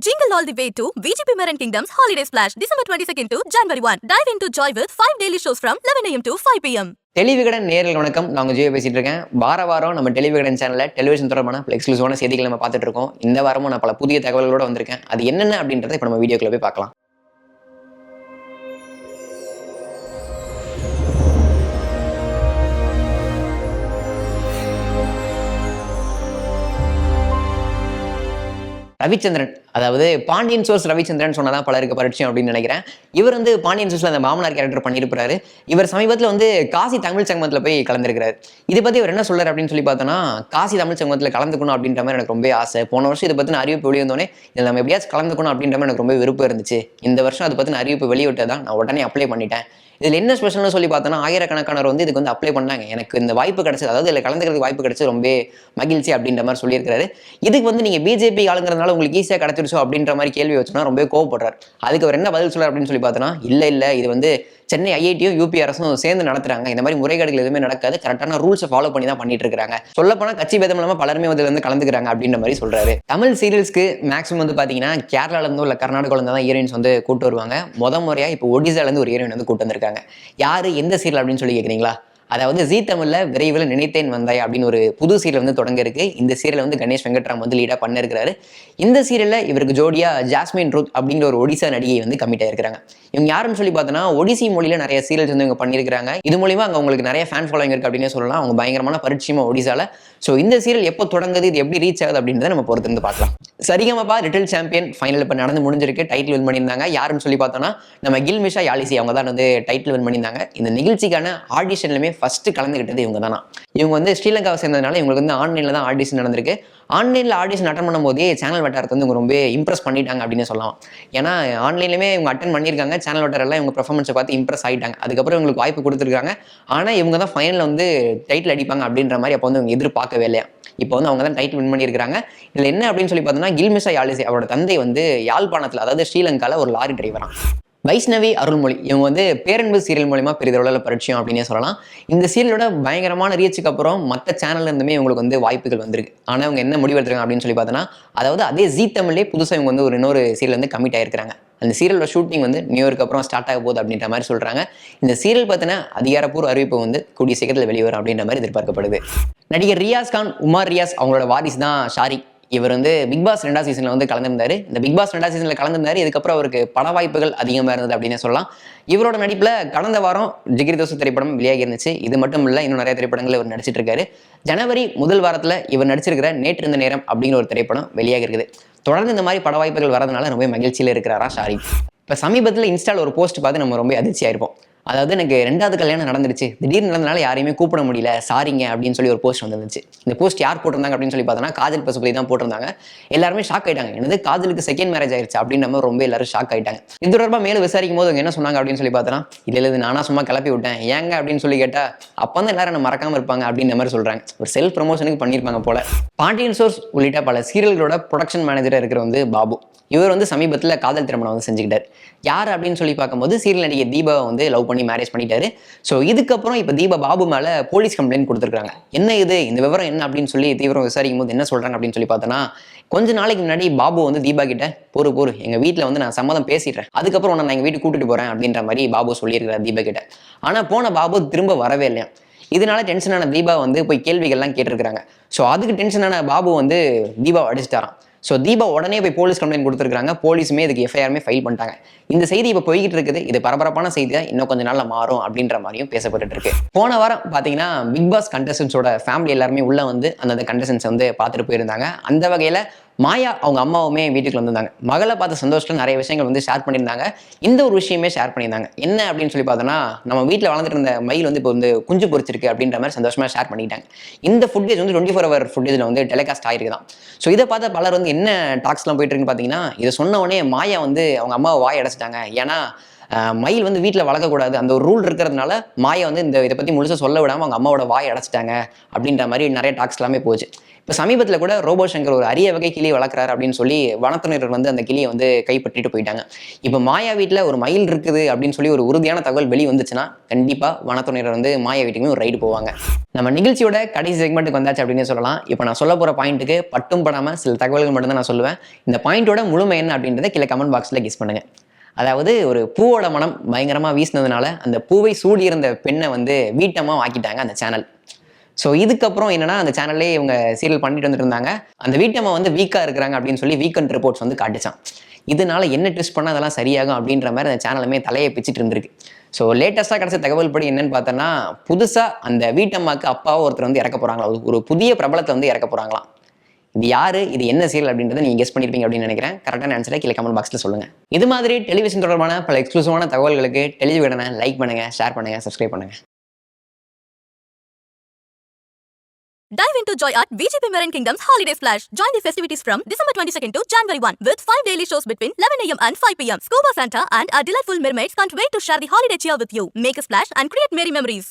Jingle all the way to VGP Marin Kingdom's Holiday Splash, December 22nd to January 1. Dive into joy with 5 daily shows from 11 a.m. to 5 p.m. Tele Vikatan நேரில் வணக்கம். நான் ஜியோ பேசிட்டு இருக்கேன். வாரம் நம்ம டெலிவிகடன் சேனல்ல டெலிவிஷன் தொடர்பான எக்ஸ்க்ளூசிவான செய்திகளை நம்ம பார்த்துட்டு இருக்கோம். இந்த வாரமும் நான் பல புதிய தகவல்களோட வந்திருக்கேன். அது என்னென்ன அப்படின்றத இப்போ நம்ம வீடியோக்குள்ள போய் பார்க்கலாம். ரவிச்சந்திரன், அதாவது பாண்டியன் சோர்ஸ் ரவிச்சந்திரன் சொன்னதான் பலருக்கு பரிச்சயம் அப்படின்னு நினைக்கிறேன். இவர் பாண்டியன் சோர்ஸ்ல அந்த மாமனார் கேரக்டர் பண்ணியிருப்பாரு. இவர் சமீபத்தில் காசி தமிழ் சங்கமத்தில் போய் கலந்துருக்கிறாரு. இதை பத்தி இவர் என்ன சொல்றாரு அப்படின்னு சொல்லி பார்த்தோன்னா, காசி தமிழ் சங்கமத்தில் கலந்துக்கணும் அப்படின்ற மாதிரி எனக்கு ரொம்ப ஆசை. போன வருஷம் இதை பத்தின அறிவிப்பு வெளிவந்தோடனே இதில் நம்ம எப்படியாச்சும் கலந்துக்கணும் அப்படின்ற மாதிரி எனக்கு ரொம்ப விருப்பம் இருந்துச்சு. இந்த வருஷம் அதை பத்தின அறிவிப்பு வெளியிட்டதான் நான் உடனே அப்ளை பண்ணிட்டேன். இதில் என்ன ஸ்பெஷல்னு சொல்லி பார்த்தோன்னா, ஆயிரக்கணக்கானவர் இதுக்கு அப்ளை பண்ணாங்க. எனக்கு இந்த வாய்ப்பு கிடைச்சது, அதாவது இதில் கலந்துக்கிறதுக்கு வாய்ப்பு கிடைச்சது ரொம்ப மகிழ்ச்சி அப்படின்ற மாதிரி சொல்லியிருக்காரு. இதுக்கு நீங்கள் பிஜேபி ஆளுங்கிறதுனால உங்களுக்கு ஈஸியாக கிடைச்சிருச்சோ அப்படின்ற மாதிரி கேள்வி வச்சோன்னா ரொம்ப கோவப்படுறாரு. அதுக்கு அவர் என்ன பதில் சொல்றாரு அப்படின்னு சொல்லி பார்த்தோன்னா, இல்லை இது சென்னை ஐஐடியும் யூபி அரசும் சேர்ந்து நடத்துறாங்க. இந்த மாதிரி முறைகேடுகள் எதுவுமே நடக்காது, கரெக்டான ரூல்ஸை ஃபாலோ பண்ணி தான் பண்ணிட்டு இருக்காங்க. சொல்லப்போனால் கட்சி பேதம் இல்லாமல் பலருமே கலந்துக்கிறாங்க அப்படின்ற மாதிரி சொல்றாரு. தமிழ் சீரியல்ஸ்க்கு மேக்ஸிமம் பார்த்தீங்கன்னா கேரளால இருந்தோ இல்லை கர்நாடகால இருந்து தான் ஹீரோயின்ஸ் கூட்டு வருவாங்க. முறையா இப்போ ஒடிசால இருந்து ஒரு ஹீரோயின் கூட்டு வந்திருக்காங்க. யாரு எந்த சீரியல் அப்படின்னு சொல்லி கேட்குறீங்களா? அதாவது ஜீ தமிழ்ல விரைவில் நினைத்தேன் வந்தாய் அப்படின்னு ஒரு புது சீரியல் தொடங்க இருக்கு. இந்த சீரியல் கணேஷ் வெங்கட்ராம் லீடா பண்ண இருக்கிறாரு. இந்த சீரியல்ல இவருக்கு ஜோடியா ஜாஸ்மின் ரூத் அப்படிங்கிற ஒரு ஒடிசா நடிகை கமிட் ஆயிருக்காங்க. இவங்க யாருன்னு சொல்லி பார்த்தோன்னா, ஒடிசி மொழியில நிறைய சீரியல்ஸ் இவங்க பண்ணியிருக்காங்க. இது மூலியமா அங்கே உங்களுக்கு நிறைய ஃபேன் ஃபாலோயிங் இருக்கு அப்படின்னு சொல்லலாம். அவங்க பயங்கரமான பரிச்சயமா ஒடிசால. ஸோ இந்த சீரியல் எப்போ தொடங்குது, இது எப்படி ரீச் ஆகுது அப்படின்றத நம்ம பொறுத்து பார்க்கலாம். சரிகமபா லிட்டில் சாம்பியன் ஃபைனல் இப்போ நடந்து முடிஞ்சிருக்கு. டைட்டில் வின் பண்ணியிருந்தாங்க. யாருன்னு சொல்லி பார்த்தோன்னா, நம்ம கில்மிஷா யாலிசி அவங்க தான் டைட்டில் வின் பண்ணியிருந்தாங்க. இந்த நிகழ்ச்சிக்கான ஆடிஷன்லுமே ஃபர்ஸ்ட் கலந்துக்கிட்டது இவங்க தானா. இவங்க ஸ்ரீலங்காவை சேர்ந்ததுனால இவங்களுக்கு ஆன்லைன்ல தான் ஆடிஷன் நடந்திருக்கு. ஆன்லைனில் ஆடிஷன் அட்டன் பண்ணும்போதே சேனல் வட்டாரத்தை இவங்க ரொம்ப இம்ப்ரெஸ் பண்ணிட்டாங்க அப்படின்னு சொல்லலாம். ஏன்னா ஆன்லைன்லேயுமே இவங்க அட்டன் பண்ணியிருக்காங்க. சேனல் வட்டாரெல்லாம் இவங்க பெர்ஃபார்மன்ஸை பார்த்து இம்ப்ரெஸ் ஆகிட்டாங்க. அதுக்கப்புறம் இவங்களுக்கு வாய்ப்பு கொடுத்துருக்காங்க. ஆனால் இவங்க தான் ஃபைனலில் டைட்டில் அடிப்பாங்க அப்படின்ற மாதிரி அப்போ இவங்க எதிர்பார்க்கவே இல்லையா. இப்போ அவங்க தான் டைட்டில் வின் பண்ணியிருக்காங்க. இதில் என்ன அப்படின்னு சொல்லி பார்த்தோன்னா, கில்மிஷா யாலிசி அவரோட தந்தை யாழ்ப்பாணத்தில், அதாவது ஸ்ரீலங்காவில் ஒரு லாரி டிரைவரா. வைஷ்ணவி அருள்மொழி இவங்க பேரன்பு சீரியல் மூலமா பெரிதளவில் பரிச்சயம் அப்படின்னே சொல்லலாம். இந்த சீரியலோட பயங்கரமான ரீச்சுக்கு அப்புறம் மற்ற சேனல்ல இருந்துமே இவங்களுக்கு வாய்ப்புகள் வந்திருக்கு. ஆனால் இவங்க என்ன முடிவு எடுத்துருக்காங்க அப்படின்னு சொல்லி பார்த்தோன்னா, அதாவது அதே ஜீ தமிழ்லே புதுசாக இவங்க ஒரு இன்னொரு சீரியல் கமிட் ஆயிருக்காங்க. அந்த சீரியலோட ஷூட்டிங் நியூயார்க்கு அப்புறம் ஸ்டார்ட் ஆக போகுது அப்படின்ற மாதிரி சொல்றாங்க. இந்த சீரியல் பார்த்தினா அதிகாரப்பூர்வ அறிவிப்பு கூடிய சீக்கிரத்தில் வெளிவரும் அப்படின்ற மாதிரி எதிர்பார்க்கப்படுது. நடிகர் ரியாஸ் கான், உமார் ரியாஸ் அவங்களோட வாரிசு தான் ஷாரி. இவர் பிக் பாஸ் 2ஆம் சீசன்ல கலந்துருந்தாரு. இந்த பிக் பாஸ் 2ஆம் சீசன்ல கலந்துருந்தாரு. இதுக்கப்புறம் அவருக்கு பட வாய்ப்புகள் அதிகமாக இருந்தது அப்படின்னு சொல்லலாம். இவரோட நடிப்புல கடந்த வாரம் ஜிகிரி தோசை திரைப்படம் வெளியாகி இருந்துச்சு. இது மட்டும் இல்லை, இன்னும் நிறைய திரைப்படங்கள் இவர் நடிச்சிட்டு இருக்காரு. ஜனவரி முதல் வாரத்துல இவர் நடிச்சிருக்கிற நேற்று இந்த நேரம் அப்படிங்கிற ஒரு திரைப்படம் வெளியாகி இருக்குது. தொடர்ந்து இந்த மாதிரி பட வாய்ப்புகள் வரதுனால ரொம்ப மகிழ்ச்சியில் இருக்கிறாரா ஷாரி. இப்போ சமீபத்தில் இன்ஸ்டால ஒரு போஸ்ட் பார்த்து நம்ம ரொம்ப அதிர்ச்சியா இருப்போம். அதாவது எனக்கு 2வது கல்யாணம் நடந்துருச்சு, திடீர்னு நடந்தனால யாரையுமே கூப்பிட முடியல, சாரிங்க அப்படின்னு சொல்லி ஒரு போஸ்ட் வந்துருந்துச்சு. இந்த போஸ்ட் யார் போட்டிருந்தாங்க அப்படின்னு சொல்லி பார்த்தோன்னா, காஜல் பசுபதி தான் போட்டிருந்தாங்க. எல்லாருமே ஷாக் ஆயிட்டாங்க. என்னது காஜலுக்கு செகண்ட் மேரேஜ் ஆயிடுச்சு அப்படின்ற மாதிரி ரொம்ப எல்லாரும் ஷாக் ஆயிட்டாங்க. இது தொடர்பாக மேலும் விசாரிக்கும் போது என்ன சொன்னாங்க அப்படின்னு சொல்லி பார்த்தோன்னா, இது நானா சும்மா கிளப்பி விட்டேன், ஏங்க அப்படின்னு சொல்லி கேட்டா, அப்போ தான் எல்லாரும் என்ன மறக்காம இருப்பாங்க அப்படின்ற மாதிரி சொல்றாங்க. ஒரு செல்ஃப் ப்ரமோஷனுக்கு பண்ணியிருப்பாங்க போல. பாண்டியன் சோர்ஸ் உள்ளிட்ட பல சீரியல்களோட ப்ரொடக்ஷன் மேனேஜராக இருக்கிற பாபு, இவர் சமீபத்தில் காதல் திருமணம் செஞ்சுக்கிட்டார். யார் அப்படின்னு சொல்லி பார்க்கும்போது சீரியல் நடிகை தீபாவை லவ் பண்ணி மேரேஜ் பண்ணிட்டாரு. ஸோ இதுக்கப்புறம் இப்போ தீபா பாபு மேலே போலீஸ் கம்ப்ளைண்ட் கொடுத்துருக்காங்க. என்ன இது, இந்த விவரம் என்ன அப்படின்னு சொல்லி தீவிரம் விசாரிக்கும் போது என்ன சொல்றாங்க அப்படின்னு சொல்லி பார்த்தோன்னா, கொஞ்ச நாளைக்கு முன்னாடி பாபு தீபா கிட்ட போரு எங்கள் வீட்டில் நான் சம்மதம் பேசிடுறேன், அதுக்கப்புறம் நான் எங்கள் வீட்டுக்கு கூட்டிட்டு போறேன் அப்படின்ற மாதிரி பாபு சொல்லியிருக்கிறார் தீபா கிட்ட. ஆனால் போன பாபு திரும்ப வரவே இல்லையா. இதனால டென்ஷனான தீபா போய் கேள்விகள்லாம் கேட்டிருக்கிறாங்க. ஸோ அதுக்கு டென்ஷனான பாபு தீபாவை அடிச்சிட்டாராம். ஸோ தீபா உடனே போய் போலீஸ் கம்ப்ளைண்ட் கொடுத்துருக்காங்க. போலீஸுமே இதுக்கு எஃப்ஐஆருமே ஃபைல் பண்ணிட்டாங்க. இந்த செய்தி இப்போ போய்கிட்டு இருக்குது. இது பரபரப்பான செய்தியாக இன்னும் கொஞ்ச நாள்ல மாறும் அப்படின்ற மாதிரியும் பேசப்பட்டு இருக்கு. போன வாரம் பார்த்தீங்கன்னா பிக் பாஸ் கண்டஸ்டன்ஸோட ஃபேமிலி எல்லாருமே உள்ள அந்த கண்டஸ்டன்ஸ் பார்த்துட்டு போயிருந்தாங்க. அந்த வகையில் மாயா அவங்க அம்மாவுமே வீட்டுக்கு வந்திருந்தாங்க. மகளை பார்த்த சந்தோஷத்தில் நிறைய விஷயங்கள் ஷேர் பண்ணியிருந்தாங்க. இந்த ஒரு விஷயமே ஷேர் பண்ணியிருந்தாங்க. என்ன அப்படின்னு சொல்லி பார்த்தோன்னா, நம்ம வீட்டில் வளர்ந்துட்டு இருந்த மயில் இப்போ குஞ்சு பொறிச்சிருக்கு அப்படின்ற மாதிரி சந்தோஷமாக ஷேர் பண்ணிட்டாங்க. இந்த ஃபுட்டேஜ் 24 ஹவர் ஃபுட்டேஜில் டெலிகாஸ்ட் ஆகிருக்குதான். ஸோ இதை பார்த்த பலர் என்ன டாக்ஸ்லாம் போயிட்டு இருக்குன்னு பார்த்தீங்கன்னா, இதை சொன்ன உடனே மாயா அவங்க அம்மாவை வாய் அடைச்சிட்டாங்க. ஏன்னா மயில் வீட்டில் வளர்க்கக்கூடாது அந்த ஒரு ரூல் இருக்கிறதுனால மாயா இதை பற்றி முழுசாக சொல்ல விடாமல் அவங்க அம்மாவோட வாய் அடைச்சிட்டாங்க அப்படின்ற மாதிரி நிறைய டாக்ஸ் எல்லாமே போச்சு. இப்போ சமீபத்தில் கூட ரோபோ சங்கர் ஒரு அரிய வகை கிளி வளர்க்குறாரு அப்படின்னு சொல்லி வனத்துறையினர் வந்து அந்த கிளியை வந்து கைப்பற்றிட்டு போயிட்டாங்க. இப்போ மாயா வீட்டில் ஒரு மயில் இருக்குது அப்படின்னு சொல்லி ஒரு உறுதியான தகவல் வெளி வந்துச்சுன்னா கண்டிப்பாக வனத்துறையினர் வந்து மாயா வீட்டுக்கு ஒரு ரைடு போவாங்க. நம்ம நிகழ்ச்சியோட கடைசி செக்மெண்ட்டுக்கு வந்தாச்சு அப்படின்னு சொல்லலாம். இப்போ நான் சொல்ல போகிற பாயிண்ட்டுக்கு பட்டும் படாமல் சில தகவல்கள் மட்டும் தான் நான் சொல்லுவேன். இந்த பாயிண்டோட முழுமை என்ன அப்படின்றத கீழே கமெண்ட் பாக்ஸில் கெஸ் பண்ணுங்க. அதாவது ஒரு பூவோட மனம் பயங்கரமாக வீசினதுனால அந்த பூவை சூடியிருந்த பெண்ணை வந்து வீட்டமாக ஆக்கிட்டாங்க அந்த சேனல். ஸோ இதுக்கப்புறம் என்னன்னா அந்த சேனல்லே இவங்க சீரியல் பண்ணிட்டு வந்துட்டு இருந்தாங்க. அந்த வீட்டம்மா வந்து வீக்காக இருக்கிறாங்க அப்படின்னு சொல்லி வீக்கெண்ட் ரிப்போர்ட்ஸ் வந்து காட்டுச்சான். இதனால என்ன ட்விஸ்ட் பண்ணால் அதெல்லாம் சரியாகும் அப்படின்ற மாதிரி அந்த சேனலுமே தலையை பிச்சுட்டு இருந்திருக்கு. ஸோ லேட்டஸ்ட்டாக கிடைச்ச தகவல் படி என்னன்னு பார்த்தோன்னா, புதுசாக அந்த வீட்டம்மாவுக்கு அப்பாவோ ஒருத்தர் வந்து இறக்க போகிறாங்களா, ஒரு புதிய பிரபலத்தை வந்து இறக்க போகிறாங்களாம். இது யாரு, இது என்ன சீரியல் அப்படின்றத நீங்க கெஸ் பண்ணிருப்பீங்க அப்படின்னு நினைக்கிறேன். கரெக்டான ஆன்சரை கீழே கமெண்ட் பாக்ஸ்ல சொல்லுங்க. இது மாதிரி டெலிவிஷன் தொடர்பான பல எக்ஸ்க்ளூசிவான தகவல்களுக்கு டெலிவிஷனை லைக் பண்ணுங்க, ஷேர் பண்ணுங்க, சப்ஸ்கிரைப் பண்ணுங்க. Dive into Joy at VGP Marine Kingdom's Holiday Splash. Join the festivities from December 22nd to January 1 with 5 daily shows between 11 a.m. and 5 p.m. Scuba Santa and our delightful mermaids can't wait to share the holiday cheer with you. Make a splash and create merry memories.